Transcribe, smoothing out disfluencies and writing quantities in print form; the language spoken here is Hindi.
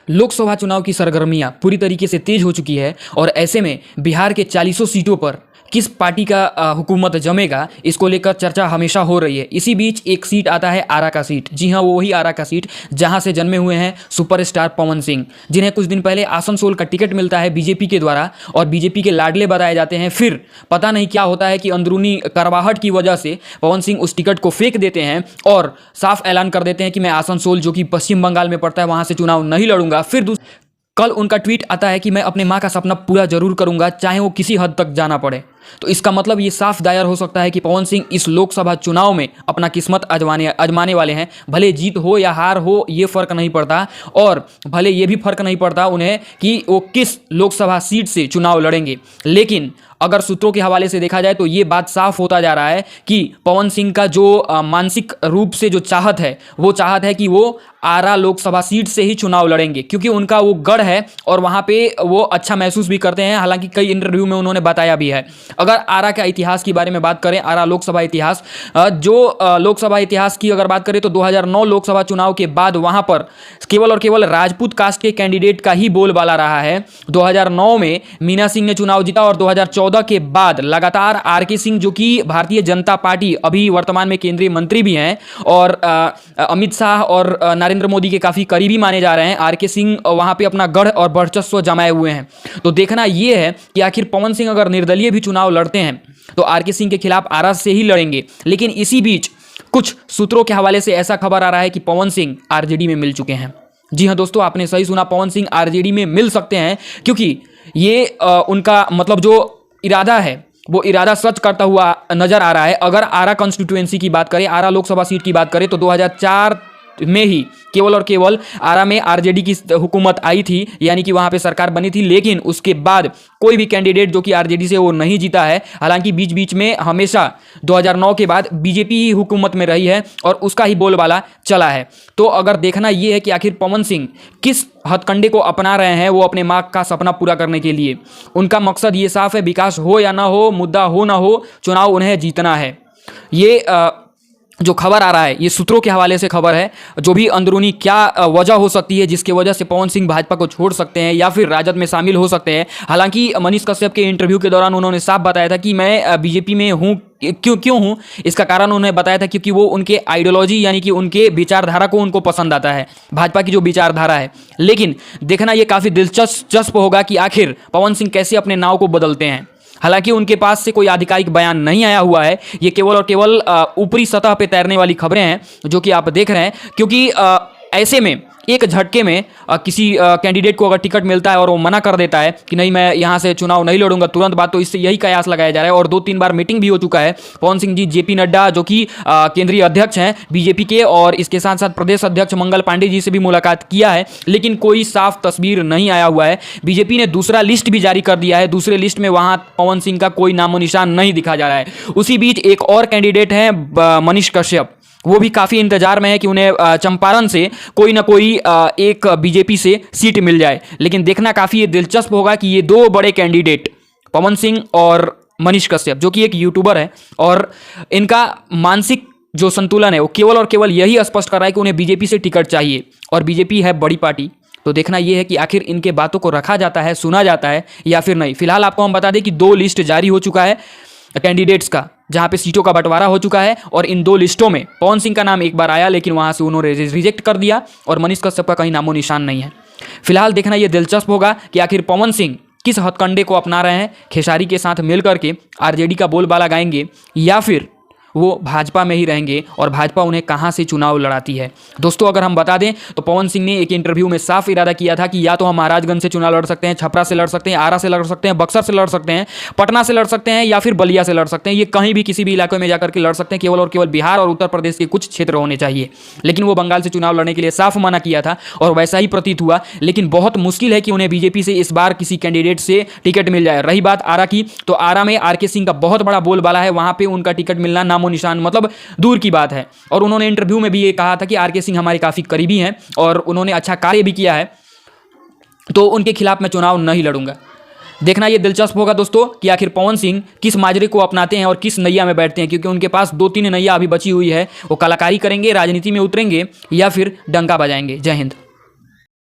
लोकसभा चुनाव की सरगर्मियां पूरी तरीके से तेज हो चुकी है और ऐसे में बिहार के 40 सीटों पर किस पार्टी का हुकूमत जमेगा, इसको लेकर चर्चा हमेशा हो रही है। इसी बीच एक सीट आता है आरा का सीट। जी हाँ, वो वही आरा का सीट जहां से जन्मे हुए हैं सुपरस्टार पवन सिंह, जिन्हें कुछ दिन पहले आसनसोल का टिकट मिलता है बीजेपी के द्वारा और बीजेपी के लाडले बताए जाते हैं। फिर पता नहीं क्या होता है कि अंदरूनी करवाहट की वजह से पवन सिंह उस टिकट को फेंक देते हैं और साफ ऐलान कर देते हैं कि मैं आसनसोल, जो कि पश्चिम बंगाल में पड़ता है, वहां से चुनाव नहीं लड़ूंगा। फिर कल उनका ट्वीट आता है कि मैं अपने माँ का सपना पूरा जरूर करूंगा, चाहे वो किसी हद तक जाना पड़े। तो इसका मतलब ये साफ दायर हो सकता है कि पवन सिंह इस लोकसभा चुनाव में अपना किस्मत आजमाने वाले हैं। भले जीत हो या हार हो, ये फर्क नहीं पड़ता, और भले ये भी फर्क नहीं पड़ता उन्हें कि वो किस लोकसभा सीट से चुनाव लड़ेंगे। लेकिन अगर सूत्रों के हवाले से देखा जाए तो ये बात साफ होता जा रहा है कि पवन सिंह का जो मानसिक रूप से जो चाहत है, वो चाहत है कि वो आरा लोकसभा सीट से ही चुनाव लड़ेंगे, क्योंकि उनका वो गढ़ है और वहाँ पे वो अच्छा महसूस भी करते हैं। हालांकि कई इंटरव्यू में उन्होंने बताया भी है। अगर आरा का इतिहास की बारे में बात करें, आरा लोकसभा इतिहास, जो लोकसभा इतिहास की अगर बात करें तो 2009 लोकसभा चुनाव के बाद वहाँ पर केवल और केवल राजपूत कास्ट के कैंडिडेट का ही बोलबाला रहा है। 2009 में मीना सिंह ने चुनाव जीता और 2014 के बाद लगातार आरके सिंह, जो कि भारतीय जनता पार्टी, अभी वर्तमान में केंद्रीय मंत्री भी हैं और अमित शाह और नरेंद्र मोदी के काफ़ी करीबी माने जा रहे हैं, आरके सिंह वहाँ पे अपना गढ़ और वर्चस्व जमाए हुए हैं। तो देखना ये है कि आखिर पवन सिंह अगर निर्दलीय भी चुनाव लड़ते हैं तो आरके सिंह के खिलाफ आरा से ही लड़ेंगे। लेकिन इसी बीच कुछ सूत्रों के हवाले से ऐसा खबर आ रहा है कि पवन सिंह आरजेडी में मिल चुके हैं। जी हाँ दोस्तों, आपने सही सुना, पवन सिंह आरजेडी में मिल सकते हैं, क्योंकि ये उनका मतलब जो इरादा है वो इरादा सच करता हुआ नजर आ रहा है। अगर आरा कॉन्स्टिट्यूएंसी की बात करें, आरा लोकसभा सीट की बात करें तो 2004 में ही केवल और केवल आरा में आरजेडी की हुकूमत आई थी, यानी कि वहां पे सरकार बनी थी। लेकिन उसके बाद कोई भी कैंडिडेट जो कि आरजेडी से वो नहीं जीता है। हालांकि बीच बीच में हमेशा 2009 के बाद बीजेपी ही हुकूमत में रही है और उसका ही बोलबाला चला है। तो अगर देखना ये है कि आखिर पवन सिंह किस हथकंडे को अपना रहे हैं वो अपने माँ का सपना पूरा करने के लिए। उनका मकसद ये साफ है, विकास हो या ना हो, मुद्दा हो ना हो, चुनाव उन्हें जीतना है। ये जो खबर आ रहा है ये सूत्रों के हवाले से खबर है। जो भी अंदरूनी क्या वजह हो सकती है जिसकी वजह से पवन सिंह भाजपा को छोड़ सकते हैं या फिर राजद में शामिल हो सकते हैं। हालांकि मनीष कश्यप के इंटरव्यू के दौरान उन्होंने साफ बताया था कि मैं बीजेपी में हूँ, क्यों हूँ, इसका कारण उन्होंने बताया था क्योंकि वो उनके आइडियोलॉजी यानी कि उनके विचारधारा को उनको पसंद आता है, भाजपा की जो विचारधारा है। लेकिन देखना ये काफ़ी दिलचस्प होगा कि आखिर पवन सिंह कैसे अपने नाव को बदलते हैं। हालांकि उनके पास से कोई आधिकारिक बयान नहीं आया हुआ है, ये केवल और केवल ऊपरी सतह पे तैरने वाली खबरें हैं जो कि आप देख रहे हैं। क्योंकि ऐसे में एक झटके में किसी कैंडिडेट को अगर टिकट मिलता है और वो मना कर देता है कि नहीं मैं यहाँ से चुनाव नहीं लड़ूंगा तुरंत बाद, तो इससे यही कयास लगाया जा रहा है। और 2-3 बार मीटिंग भी हो चुका है। पवन सिंह जी जेपी नड्डा, जो कि केंद्रीय अध्यक्ष हैं बीजेपी के, और इसके साथ साथ प्रदेश अध्यक्ष मंगल पांडे जी से भी मुलाकात किया है, लेकिन कोई साफ तस्वीर नहीं आया हुआ है। बीजेपी ने दूसरा लिस्ट भी जारी कर दिया है, दूसरे लिस्ट में वहाँ पवन सिंह का कोई नामो निशान नहीं दिखा जा रहा है। उसी बीच एक और कैंडिडेट हैं मनीष कश्यप, वो भी काफ़ी इंतजार में है कि उन्हें चंपारण से कोई ना कोई एक बीजेपी से सीट मिल जाए। लेकिन देखना काफ़ी दिलचस्प होगा कि ये दो बड़े कैंडिडेट पवन सिंह और मनीष कश्यप, जो कि एक यूट्यूबर है, और इनका मानसिक जो संतुलन है वो केवल और केवल यही स्पष्ट कर रहा है कि उन्हें बीजेपी से टिकट चाहिए और बीजेपी है बड़ी पार्टी। तो देखना यह है कि आखिर इनके बातों को रखा जाता है, सुना जाता है या फिर नहीं। फिलहाल आपको हम बता दें कि 2 लिस्ट जारी हो चुका है कैंडिडेट्स का, जहां पे सीटों का बंटवारा हो चुका है, और इन 2 लिस्टों में पवन सिंह का नाम एक बार आया लेकिन वहां से उन्होंने रिजेक्ट कर दिया, और मनीष कश्यप का कहीं नामो निशान नहीं है। फिलहाल देखना यह दिलचस्प होगा कि आखिर पवन सिंह किस हथकंडे को अपना रहे हैं, खेसारी के साथ मिल करके आरजेडी का बोलबाला गाएंगे या फिर वो भाजपा में ही रहेंगे और भाजपा उन्हें कहां से चुनाव लड़ाती है। दोस्तों अगर हम बता दें तो पवन सिंह ने एक इंटरव्यू में साफ इरादा किया था कि या तो हम महाराजगंज से चुनाव लड़ सकते हैं, छपरा से लड़ सकते हैं, आरा से लड़ सकते हैं, बक्सर से लड़ सकते हैं, पटना से लड़ सकते हैं या फिर बलिया से लड़ सकते हैं। ये कहीं भी किसी भी इलाके में जाकर के लड़ सकते हैं, केवल और केवल बिहार और उत्तर प्रदेश के कुछ क्षेत्र होने चाहिए। लेकिन वो बंगाल से चुनाव लड़ने के लिए साफ मना किया था और वैसा ही प्रतीत हुआ। लेकिन बहुत मुश्किल है कि उन्हें बीजेपी से इस बार किसी कैंडिडेट से टिकट मिल जाए। रही बात आरा की, तो आरा में आरके सिंह का बहुत बड़ा बोलबाला है, वहां पर उनका टिकट मिलना नामो निशान मतलब दूर की बात है। और उन्होंने इंटरव्यू में भी ये कहा था कि आरके सिंह हमारे काफी करीबी हैं और उन्होंने अच्छा कार्य भी किया है, तो उनके खिलाफ मैं चुनाव नहीं लड़ूंगा। देखना ये दिलचस्प होगा दोस्तों कि आखिर पवन सिंह किस माजरे को अपनाते हैं और किस नैया में बैठते हैं, क्योंकि उनके पास 2-3 नैया अभी बची हुई है। वो कलाकारी करेंगे, राजनीति में उतरेंगे या फिर डंका बजाएंगे। जय हिंद।